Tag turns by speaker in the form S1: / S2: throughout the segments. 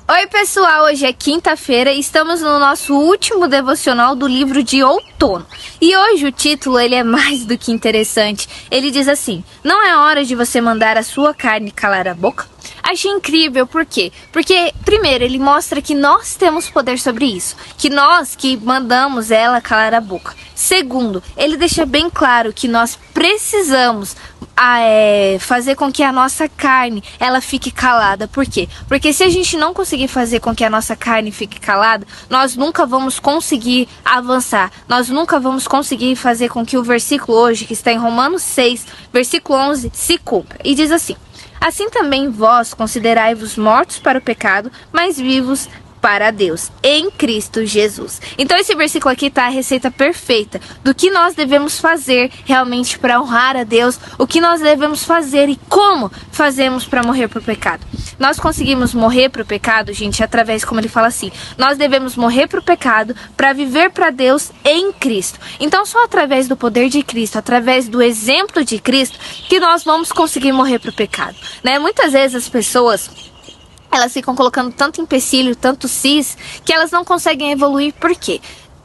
S1: Oi pessoal, hoje é quinta-feira e estamos no nosso último devocional do livro de outono. E hoje o título ele é mais do que interessante. Ele diz assim: não é hora de você mandar a sua carne calar a boca? Achei incrível, por quê? Porque, primeiro, ele mostra que nós temos poder sobre isso, que nós que mandamos ela calar a boca. Segundo, ele deixa bem claro que nós precisamos fazer com que a nossa carne ela fique calada. Por quê? Porque se a gente não conseguir fazer com que a nossa carne fique calada, nós nunca vamos conseguir avançar. Nós nunca vamos conseguir fazer com que o versículo hoje, que está em Romanos 6, versículo 11, se cumpra. E diz assim: assim também vós considerai-vos mortos para o pecado, mas vivos para Deus, em Cristo Jesus. Então esse versículo aqui está a receita perfeita do que nós devemos fazer realmente para honrar a Deus, o que nós devemos fazer e como fazemos para morrer para o pecado. Nós conseguimos morrer para o pecado, gente, através, como ele fala assim, nós devemos morrer para o pecado para viver para Deus em Cristo. Então só através do poder de Cristo, através do exemplo de Cristo, que nós vamos conseguir morrer para o pecado, né? Muitas vezes as pessoas elas ficam colocando tanto empecilho, tanto cis, que elas não conseguem evoluir. Por quê?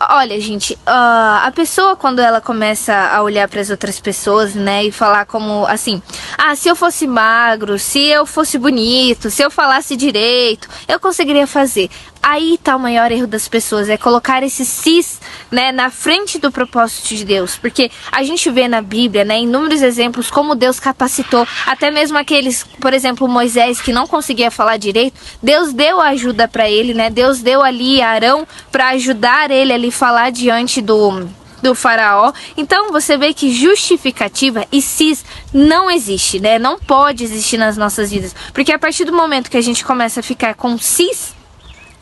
S1: Olha, gente, a pessoa quando ela começa a olhar para as outras pessoas, né, e falar como assim: ah, se eu fosse magro, se eu fosse bonito, se eu falasse direito, eu conseguiria fazer. Aí tá o maior erro das pessoas, é colocar esse cis, né, na frente do propósito de Deus. Porque a gente vê na Bíblia, né, inúmeros exemplos como Deus capacitou, até mesmo aqueles, por exemplo, Moisés, que não conseguia falar direito, Deus deu ajuda para ele, né, Deus deu ali Arão para ajudar ele ali falar diante do faraó. Então você vê que justificativa e cis não existe, né, não pode existir nas nossas vidas. Porque a partir do momento que a gente começa a ficar com cis,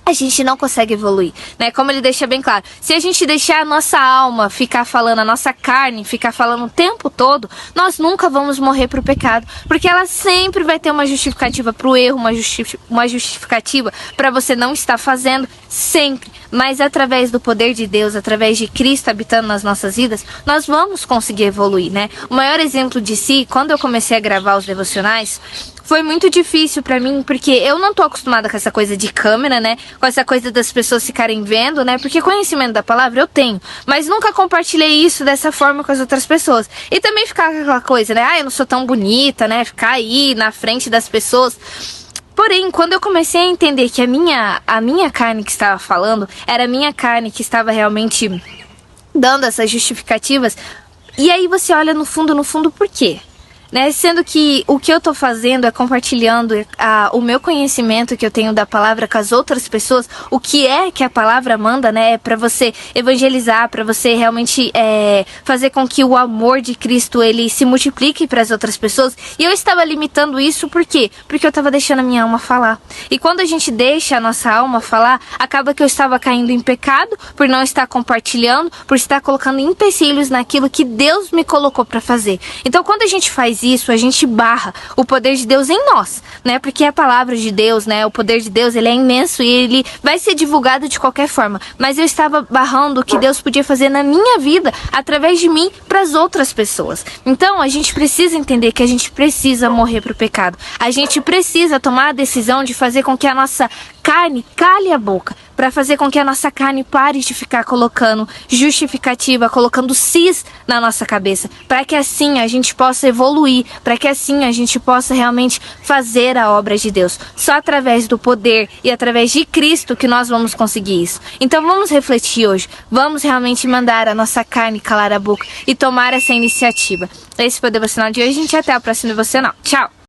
S1: a gente não consegue evoluir, né? Como ele deixa bem claro, se a gente deixar a nossa alma ficar falando, a nossa carne ficar falando o tempo todo, nós nunca vamos morrer pro pecado, porque ela sempre vai ter uma justificativa pro erro, uma justificativa para você não estar fazendo, sempre. Mas através do poder de Deus, através de Cristo habitando nas nossas vidas, nós vamos conseguir evoluir, né? O maior exemplo de si, quando eu comecei a gravar os devocionais, foi muito difícil pra mim, porque eu não tô acostumada com essa coisa de câmera, né? Com essa coisa das pessoas ficarem vendo, né? Porque conhecimento da palavra eu tenho, mas nunca compartilhei isso dessa forma com as outras pessoas. E também ficar com aquela coisa, né? Ah, eu não sou tão bonita, né? Ficar aí na frente das pessoas. Porém, quando eu comecei a entender que a minha carne que estava falando era a minha carne que estava realmente dando essas justificativas, e aí você olha no fundo, por quê? Né? Sendo que o que eu tô fazendo é compartilhando o meu conhecimento que eu tenho da palavra com as outras pessoas, o que é que a palavra manda, né? Para você evangelizar, para você realmente fazer com que o amor de Cristo ele se multiplique para as outras pessoas. E eu estava limitando isso por quê? Porque eu estava deixando a minha alma falar. E quando a gente deixa a nossa alma falar, acaba que eu estava caindo em pecado por não estar compartilhando, por estar colocando empecilhos naquilo que Deus me colocou para fazer. Então, quando a gente faz isso, a gente barra o poder de Deus em nós, né? Porque a palavra de Deus, né? O poder de Deus, ele é imenso e ele vai ser divulgado de qualquer forma. Mas eu estava barrando o que Deus podia fazer na minha vida, através de mim, para as outras pessoas. Então, a gente precisa entender que a gente precisa morrer para o pecado. A gente precisa tomar a decisão de fazer com que a nossa carne cale a boca, para fazer com que a nossa carne pare de ficar colocando justificativa, colocando cis na nossa cabeça, para que assim a gente possa evoluir, para que assim a gente possa realmente fazer a obra de Deus. Só através do poder e através de Cristo que nós vamos conseguir isso. Então vamos refletir hoje, vamos realmente mandar a nossa carne calar a boca e tomar essa iniciativa. Esse foi o devocional de hoje, gente, até o próximo devocional. Tchau!